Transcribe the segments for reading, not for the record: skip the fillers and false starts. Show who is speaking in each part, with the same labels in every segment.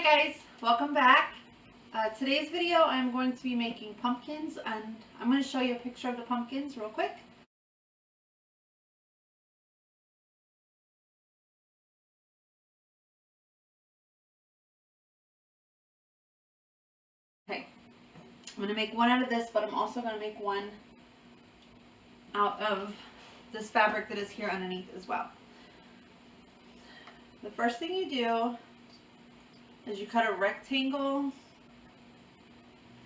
Speaker 1: guys, welcome back. Today's video I'm going to be making pumpkins, and I'm going to show you a picture of the pumpkins real quick. Okay, I'm going to make one out of this, but I'm also going to make one out of this fabric that is here underneath as well. The first thing you do is you cut a rectangle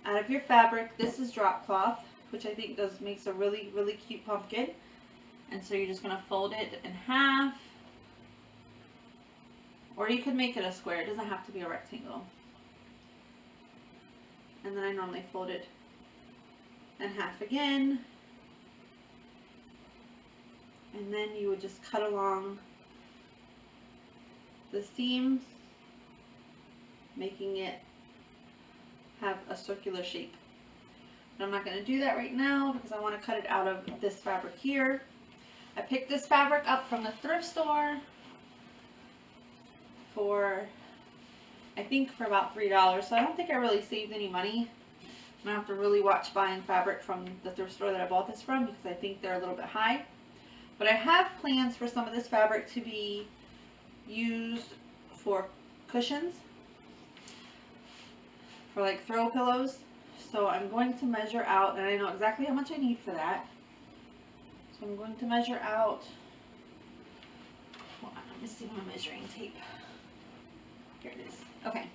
Speaker 1: out of your fabric. This is drop cloth, which I think makes a really cute pumpkin. And so you're just going to fold it in half, or you could make it a square. It doesn't have to be a rectangle. And then I normally fold it in half again, and then you would just cut along the seam, making it have a circular shape. But I'm not going to do that right now because I want to cut it out of this fabric here. I picked this fabric up from the thrift store for, I think, for about $3, so I don't think I really saved any money. I have to really watch buying fabric from the thrift store that I bought this from because I think they're a little bit high. But I have plans for some of this fabric to be used for cushions, for like throw pillows. So I'm going to measure out, and I know exactly how much I need for that. So I'm going to measure out, hold on, let me see my measuring tape. Here it is. Okay.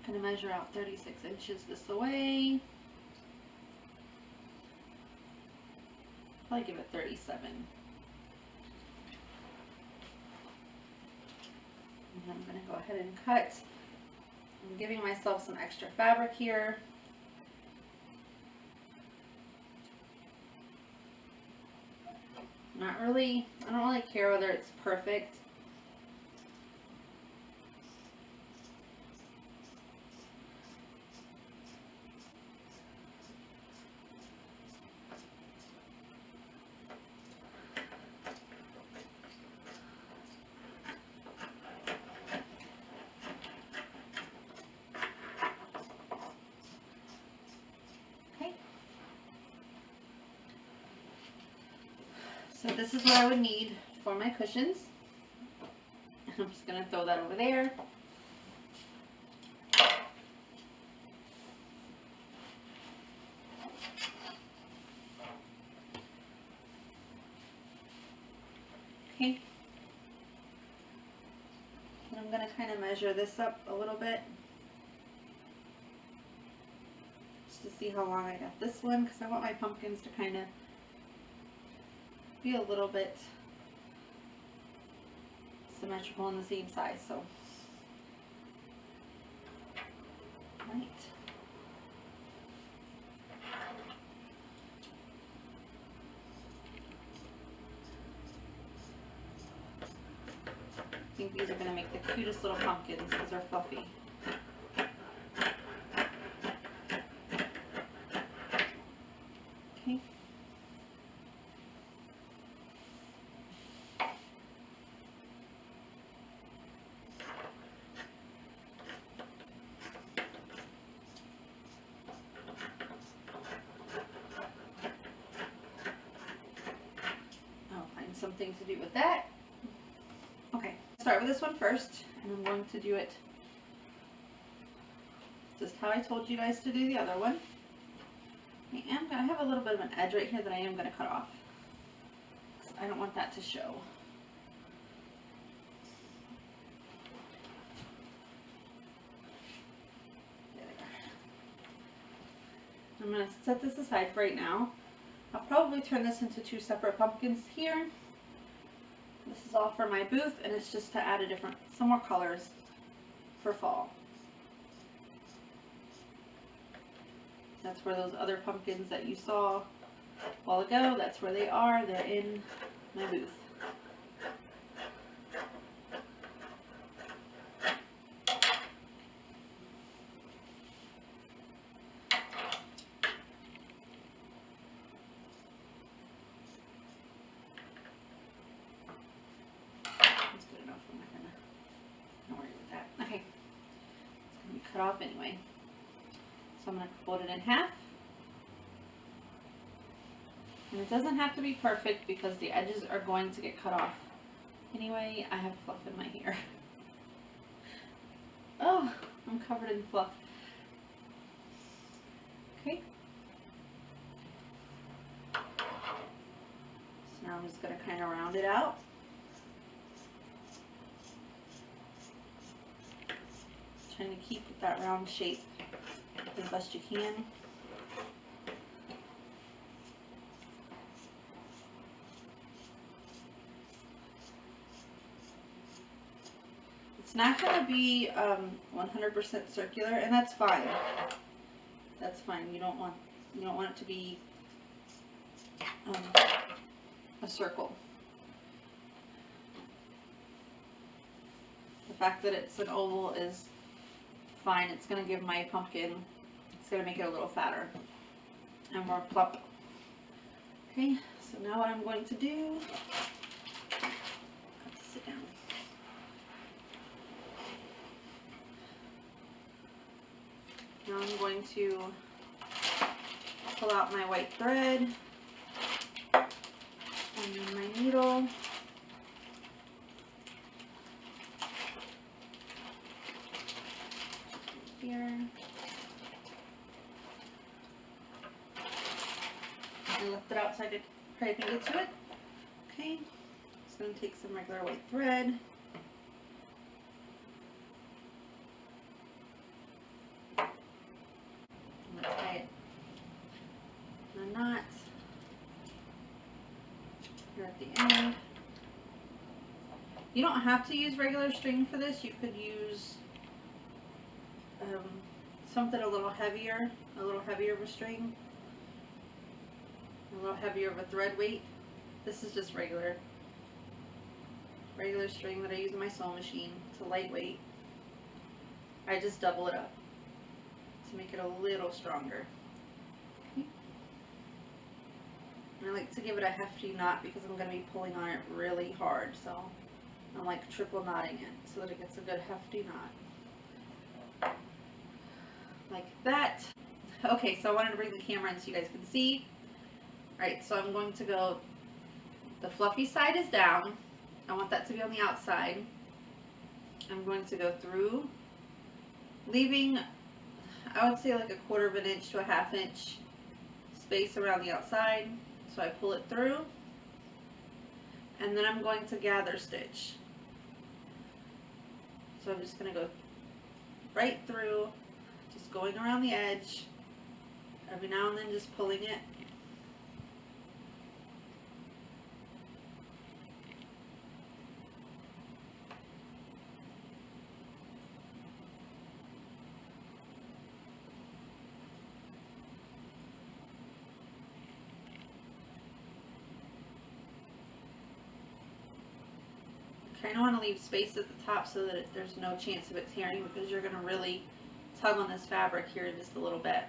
Speaker 1: I'm going to measure out 36 inches this away. Probably give it 37. And I'm going to go ahead and cut. I'm giving myself some extra fabric here. I don't really care whether it's perfect. So this is what I would need for my cushions. I'm just going to throw that over there. Okay. And I'm going to kind of measure this up a little bit, just to see how long I got this one, because I want my pumpkins to kind of be a little bit symmetrical in the same size. So, right. I think these are going to make the cutest little pumpkins because they're fluffy. Okay. Something to do with that. Okay, start with this one first, and I'm going to do it just how I told you guys to do the other one. I am going to have a little bit of an edge right here that I am going to cut off. I don't want that to show. There we go. I'm going to set this aside for right now. I'll probably turn this into two separate pumpkins here. This is all for my booth, and it's just to add some more colors for fall. That's where those other pumpkins that you saw a while ago, that's where they are. They're in my booth. cut off anyway. So I'm going to fold it in half. And it doesn't have to be perfect because the edges are going to get cut off. Anyway, I have fluff in my hair. Oh, I'm covered in fluff. Okay. So now I'm just going to kind of round it out. Trying to keep that round shape as best you can. It's not going to be 100% circular, and that's fine. That's fine. You don't want it to be a circle. The fact that it's an oval is fine. It's going to give my pumpkin, it's going to make it a little fatter and more plump. Okay, so now what I'm going to do, I have to sit down. Now I'm going to pull out my white thread and then my needle. Here. And lift it out so I could probably get to it. Okay, just going to take some regular white thread. I'm going to tie it in a knot here at the end. You don't have to use regular string for this. You could use something a little heavier of a string, a little heavier of a thread weight. This is just regular string that I use in my sewing machine. It's a lightweight. I just double it up to make it a little stronger. Okay. And I like to give it a hefty knot because I'm going to be pulling on it really hard, so I'm like triple knotting it so that it gets a good hefty knot. Like that. Okay, so I wanted to bring the camera in so you guys can see. Alright, so I'm going to go, the fluffy side is down. I want that to be on the outside. I'm going to go through, leaving, I would say like a 1/4 of an inch to a 1/2 inch space around the outside. So I pull it through, and then I'm going to gather stitch. So I'm just going to go right through, just going around the edge, every now and then just pulling it. Kind of want to leave space at the top so that there's no chance of it tearing, because you're going to really tug on this fabric here in just a little bit.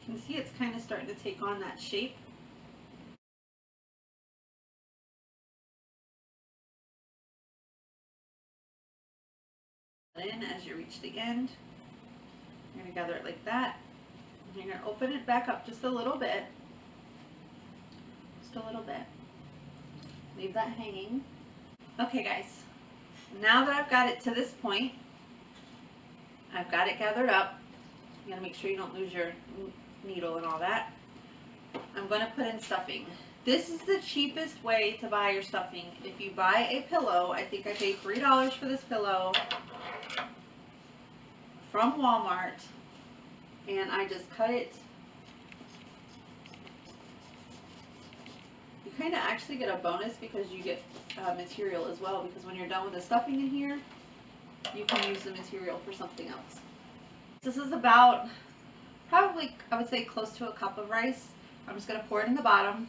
Speaker 1: You can see it's kind of starting to take on that shape. In as you reach the end, you're going to gather it like that. And you're going to open it back up just a little bit. Just a little bit. Leave that hanging. Okay guys, now that I've got it to this point, I've got it gathered up. You got to make sure you don't lose your needle and all that. I'm going to put in stuffing. This is the cheapest way to buy your stuffing. If you buy a pillow, I think I paid $3 for this pillow from Walmart, and I just cut it. You kind of actually get a bonus because you get material as well, because when you're done with the stuffing in here, you can use the material for something else. This is about, probably, I would say close to a cup of rice. I'm just going to pour it in the bottom.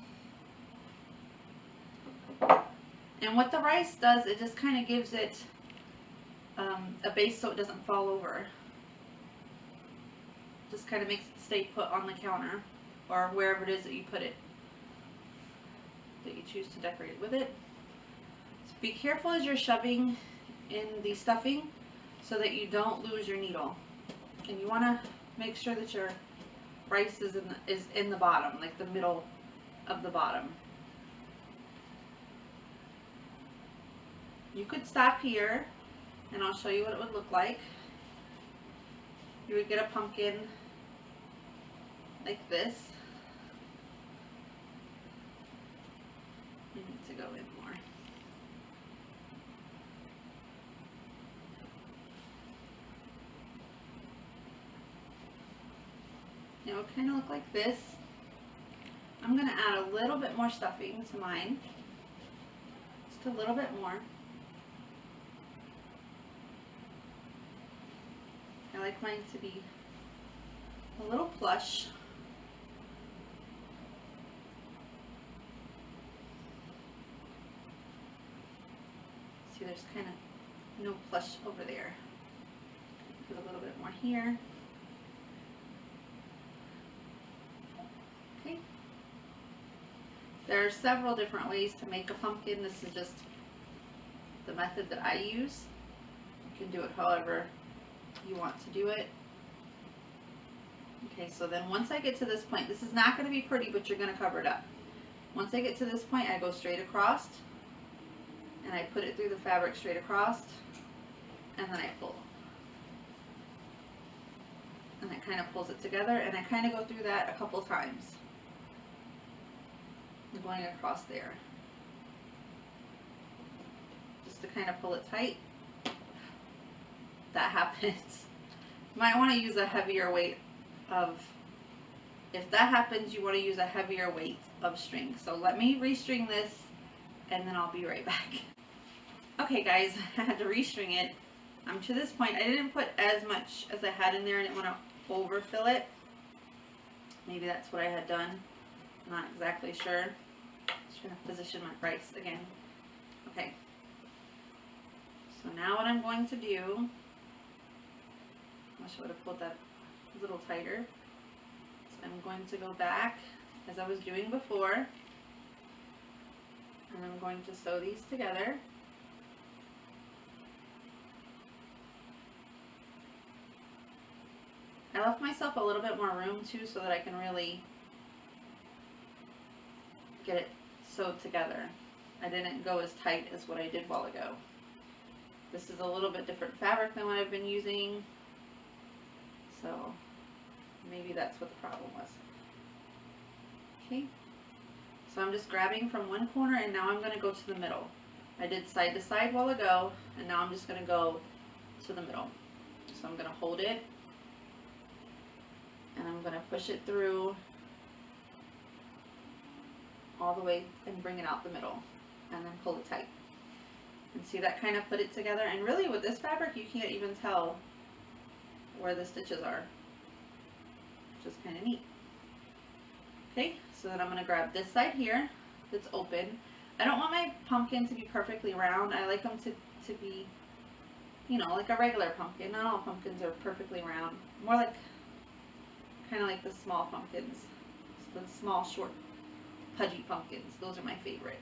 Speaker 1: And what the rice does, it just kind of gives it a base so it doesn't fall over. Just kind of makes it stay put on the counter or wherever it is that you put it, that you choose to decorate it with it. So be careful as you're shoving in the stuffing so that you don't lose your needle. And you want to make sure that your rice is in the bottom, like the middle of the bottom. You could stop here and I'll show you what it would look like. You would get a pumpkin like this. You need to go in more. It would kind of look like this. I'm going to add a little bit more stuffing to mine. Just a little bit more. I like mine to be a little plush. See, there's kind of no plush over there. Put a little bit more here. Okay. There are several different ways to make a pumpkin. This is just the method that I use. You can do it however you want to do it. Okay, so then once I get to this point, this is not going to be pretty, but you're going to cover it up. Once I get to this point, I go straight across, and I put it through the fabric straight across, and then I pull. And it kind of pulls it together, and I kind of go through that a couple times. I'm going across there. Just to kind of pull it tight. That happens. You might want to use a heavier weight of, if that happens, you want to use a heavier weight of string. So let me restring this and then I'll be right back. Okay guys, I had to restring it. I'm to this point. I didn't put as much as I had in there. I didn't want to overfill it. Maybe that's what I had done. I'm not exactly sure. Just going to position my rice again. Okay. So now what I'm going to do, I wish I would have pulled that a little tighter. So I'm going to go back as I was doing before, and I'm going to sew these together. I left myself a little bit more room too so that I can really get it sewed together. I didn't go as tight as what I did a while ago. This is a little bit different fabric than what I've been using, so maybe that's what the problem was. Okay, so I'm just grabbing from one corner and now I'm going to go to the middle. I did side to side a while ago, and now I'm just going to go to the middle. So I'm going to hold it and I'm going to push it through all the way and bring it out the middle, and then pull it tight. And see, that kind of put it together. And really with this fabric you can't even tell where the stitches are, which is kind of neat. Okay, so then I'm going to grab this side here that's open. I don't want my pumpkin to be perfectly round. I like them to be, you know, like a regular pumpkin. Not all pumpkins are perfectly round. More like, kind of like the small pumpkins. The small, short, pudgy pumpkins. Those are my favorite.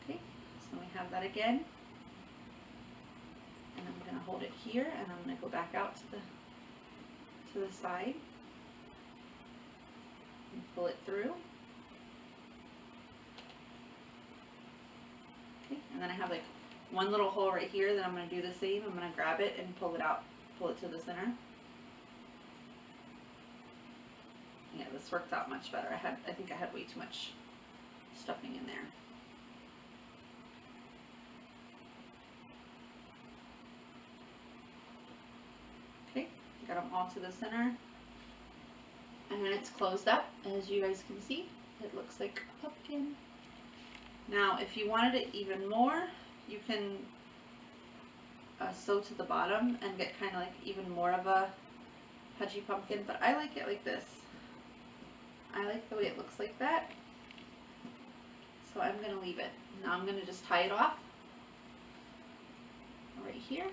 Speaker 1: Okay, so we have that again. And I'm going to hold it here, and I'm going to go back out to the side and pull it through. Okay, and then I have like one little hole right here that I'm going to do the same. I'm going to grab it and pull it out, pull it to the center. Yeah, this worked out much better. I think I had way too much stuffing in there. Okay, got them all to the center. And then it's closed up, as you guys can see. It looks like a pumpkin. Now, if you wanted it even more, you can sew to the bottom and get kind of like even more of a pudgy pumpkin, but I like it like this. I like the way it looks like that. So I'm going to leave it. Now I'm going to just tie it off right here.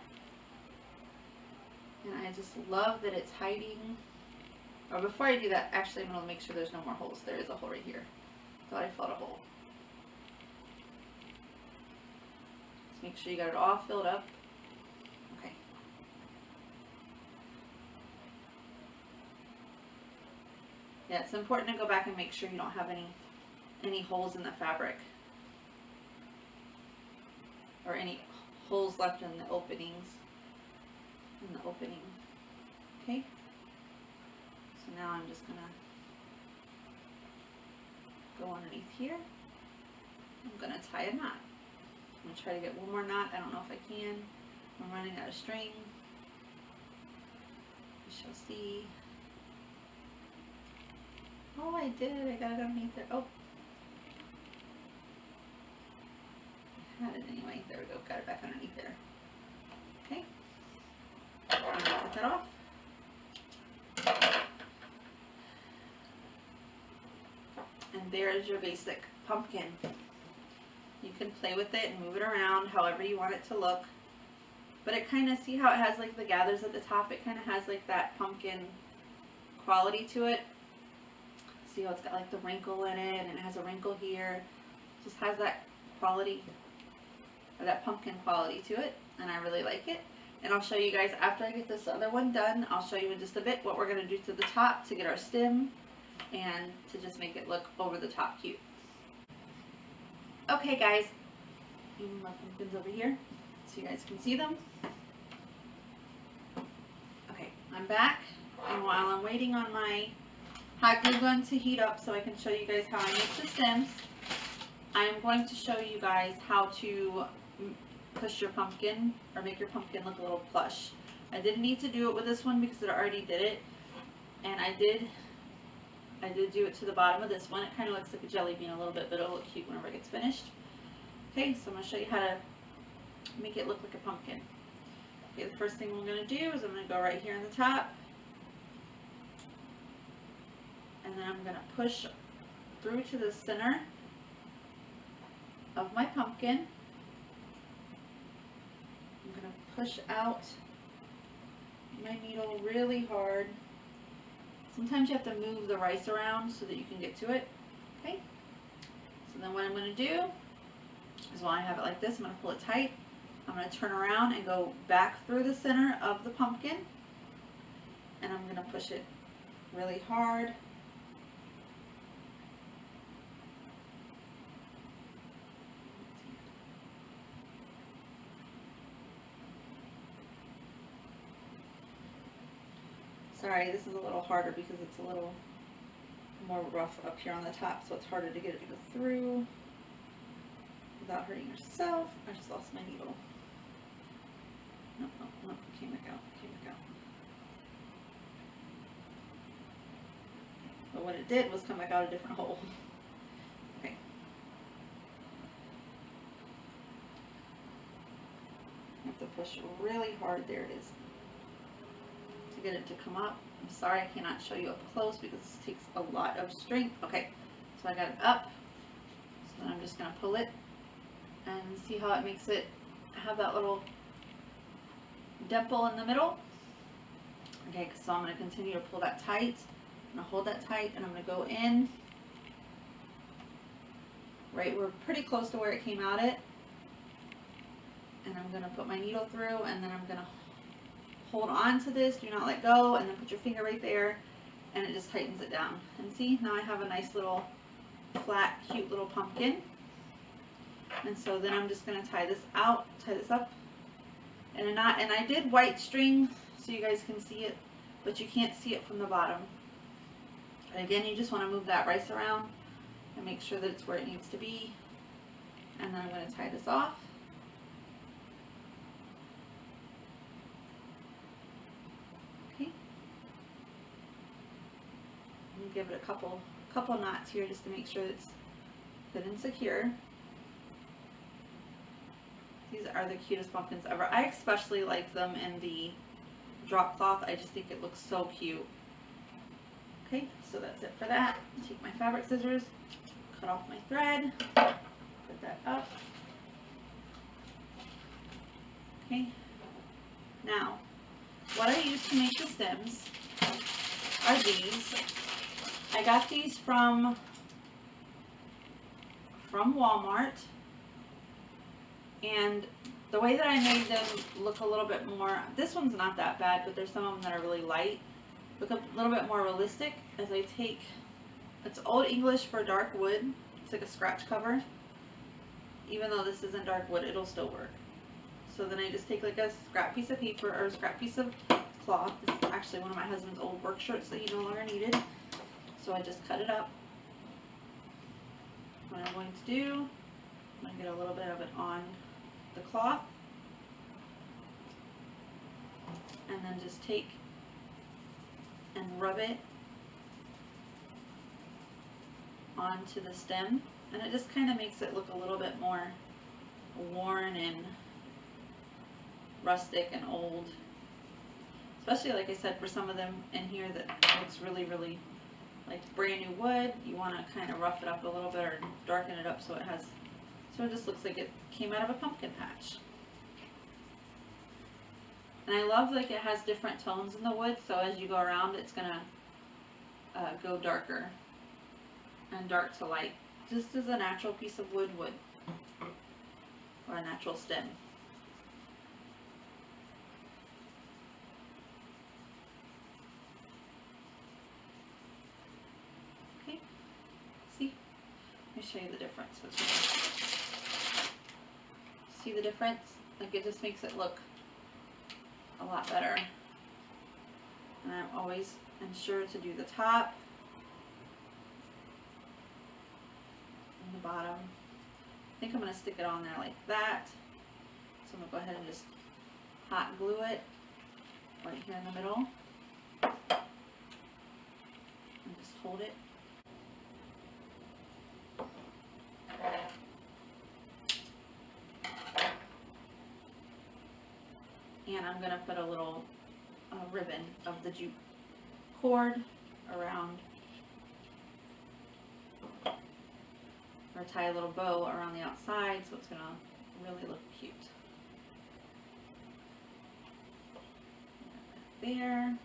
Speaker 1: And I just love that it's hiding. Or before I do that, actually I'm going to make sure there's no more holes. There is a hole right here. Thought I felt a hole. Just make sure you got it all filled up. Okay. Yeah, it's important to go back and make sure you don't have any holes in the fabric. Or any holes left in the openings. Okay? So now I'm just gonna go underneath here. I'm gonna tie a knot. I'm gonna try to get one more knot. I don't know if I can. I'm running out of string. We shall see. Oh, I did. I got it underneath there. Oh. I had it anyway. There we go. Got it back underneath there. Okay. I'm gonna cut that off. And there's your basic pumpkin. You can play with it and move it around however you want it to look. But it kind of, see how it has like the gathers at the top? It kind of has like that pumpkin quality to it. See how it's got like the wrinkle in it, and it has a wrinkle here. It just has that quality, or that pumpkin quality to it, and I really like it. And I'll show you guys after I get this other one done. I'll show you in just a bit what we're going to do to the top to get our stem and to just make it look over the top cute. Okay guys, my pumpkins over here so you guys can see them. Okay, I'm back, and while I'm waiting on my hot glue gun to heat up so I can show you guys how I make the stems, I'm going to show you guys how to push your pumpkin or make your pumpkin look a little plush. I didn't need to do it with this one because it already did it, and I did do it to the bottom of this one. It kind of looks like a jelly bean a little bit, but it'll look cute whenever it gets finished. Okay, so I'm going to show you how to make it look like a pumpkin. Okay, the first thing we're going to do is I'm going to go right here on the top, and then I'm going to push through to the center of my pumpkin. I'm going to push out my needle really hard. Sometimes you have to move the rice around so that you can get to it. Okay, so then what I'm going to do is, while I have it like this, I'm going to pull it tight. I'm going to turn around and go back through the center of the pumpkin, and I'm going to push it really hard. Sorry, this is a little harder because it's a little more rough up here on the top, so it's harder to get it to go through without hurting yourself. I just lost my needle. No, it came back out, But what it did was come back out a different hole. Okay. I have to push really hard. There it is. To get it to come up. I'm sorry I cannot show you up close because this takes a lot of strength. Okay, so I got it up. So then I'm just going to pull it and see how it makes it have that little dimple in the middle. Okay, so I'm going to continue to pull that tight. I'm going to hold that tight, and I'm going to go in. Right, we're pretty close to where it came out at. And I'm going to put my needle through, and then I'm going to hold on to this, do not let go, and then put your finger right there, and it just tightens it down. And see, now I have a nice little flat, cute little pumpkin. And so then I'm just going to tie this out, tie this up in a knot. And I did white string so you guys can see it, but you can't see it from the bottom. And again, you just want to move that rice around and make sure that it's where it needs to be. And then I'm going to tie this off. Okay. And give it a couple a couple knots here just to make sure it's good and secure. These are the cutest pumpkins ever. I especially like them in the drop cloth. I just think it looks so cute. Okay, so that's it for that. Take my fabric scissors, cut off my thread, put that up. Okay, now what I use to make the stems are these. I got these from Walmart, and the way that I made them look a little bit more, this one's not that bad, but there's some of them that are really light, look a little bit more realistic as I take, it's Old English for dark wood, it's like a scratch cover, even though this isn't dark wood, it'll still work. So then I just take like a scrap piece of paper or a scrap piece of cloth, this is actually one of my husband's old work shirts that he no longer needed, so I just cut it up. What I'm going to do, I'm going to get a little bit of it on the cloth, and then just take and rub it onto the stem, and it just kind of makes it look a little bit more worn and rustic and old, especially like I said for some of them in here that looks really like brand new wood. You want to kind of rough it up a little bit or darken it up so it has, so it just looks like it came out of a pumpkin patch. And I love like it has different tones in the wood, so as you go around it's gonna go darker and dark to light, just as a natural piece of wood would, or a natural stem. Okay, see? Let me show you the difference. See the difference? Like it just makes it look a lot better. And I'm always ensure to do the top and the bottom. I think I'm going to stick it on there like that. So I'm going to go ahead and just hot glue it right here in the middle. And just hold it. And I'm going to put a little ribbon of the jute cord around, or tie a little bow around the outside so it's going to really look cute. There.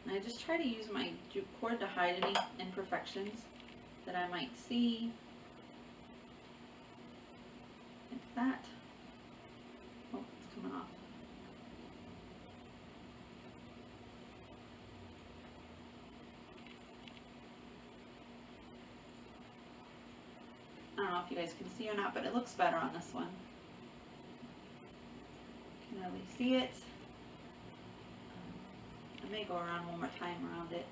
Speaker 1: And I just try to use my jute cord to hide any imperfections that I might see. Like that. Oh, it's coming off. I don't know if you guys can see or not, but it looks better on this one. You can really see it. I may go around one more time around it.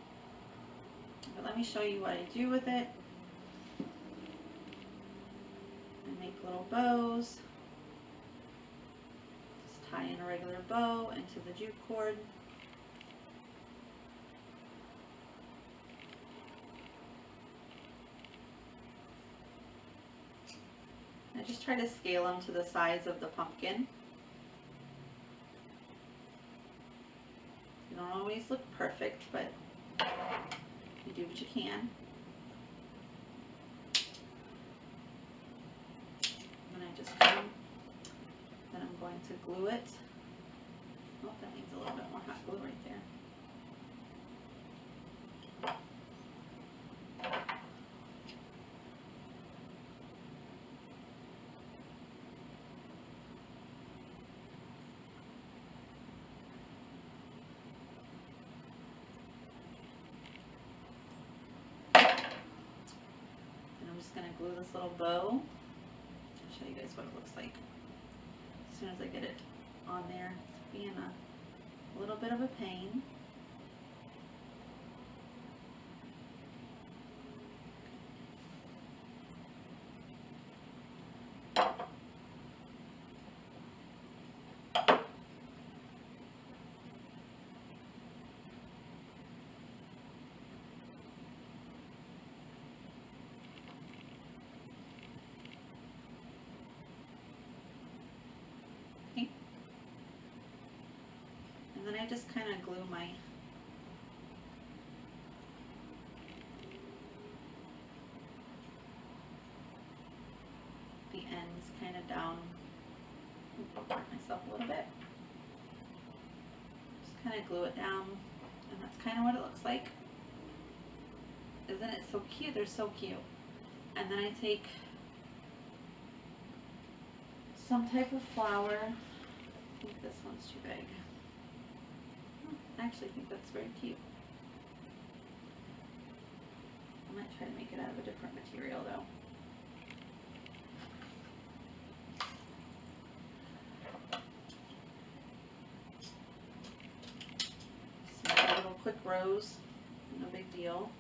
Speaker 1: But let me show you what I do with it. I make little bows. Just tie in a regular bow into the jute cord. I just try to scale them to the size of the pumpkin. They don't always look perfect, but you do what you can. And I just come, then I'm going to glue it. Oh, that needs a little bit more hot glue right there. Going to glue this little bow. I'll show you guys what it looks like as soon as I get it on there. It's being a little bit of a pain. I just kind of glue my the ends kind of down. I'll mark myself a little bit. Just kind of glue it down, and that's kind of what it looks like. Isn't it so cute? They're so cute. And then I take some type of flower. I think this one's too big. I actually think that's very cute. I might try to make it out of a different material though. Just make a little quick rose, no big deal.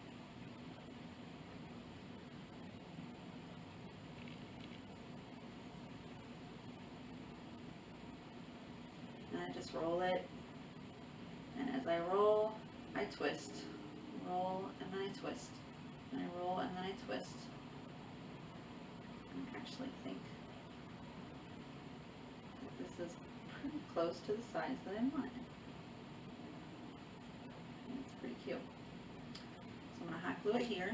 Speaker 1: And I just roll it, and as I roll, I twist. Roll, and then I twist. And I roll, and then I twist. I actually think that this is pretty close to the size that I want it. And it's pretty cute. So I'm going to hot glue it here.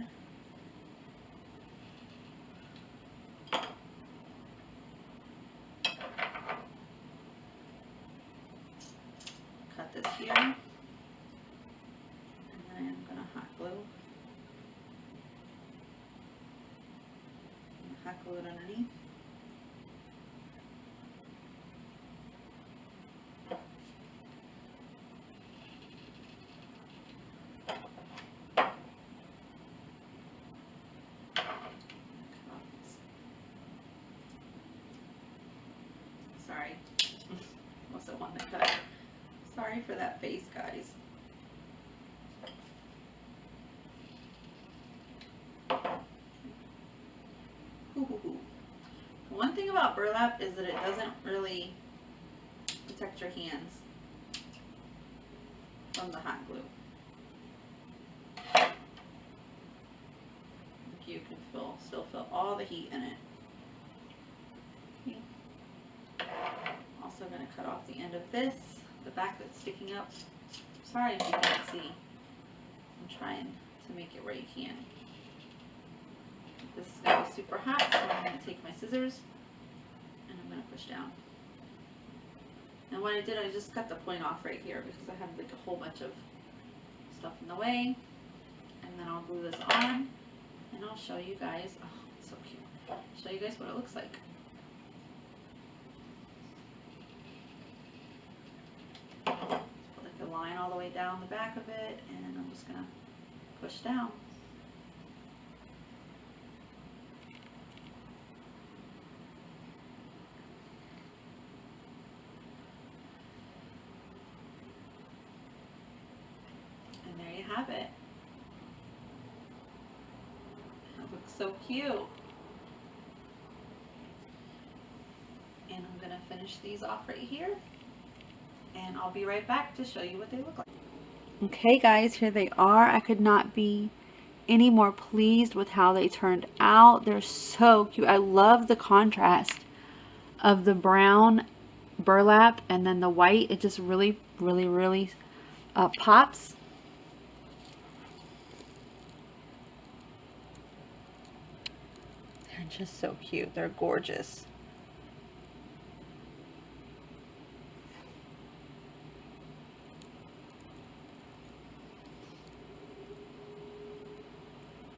Speaker 1: Cut this here. And then I'm going to hot glue. Hot glue it underneath. Sorry, wasn't wanting to cut. Sorry for that face, guys. One thing about burlap is that it doesn't really protect your hands from the hot glue. You can still feel all the heat in it. Also going to cut off the end of this, the back that's sticking up. Sorry if you can't see. I'm trying to make it where you can. This is going to be super hot, so I'm going to take my scissors and I'm going to push down. And what I did, I just cut the point off right here because I had like a whole bunch of stuff in the way. And then I'll glue this on and I'll show you guys. Oh, it's so cute. I'll show you guys what it looks like. Put like a line all the way down the back of it, and I'm just going to push down. And there you have it. That looks so cute. And I'm going to finish these off right here. And I'll be right back to show you what they look like. Okay guys, here they are. I could not be any more pleased with how they turned out. They're so cute. I love the contrast of the brown burlap and then the white. It just really pops. They're just so cute. They're gorgeous.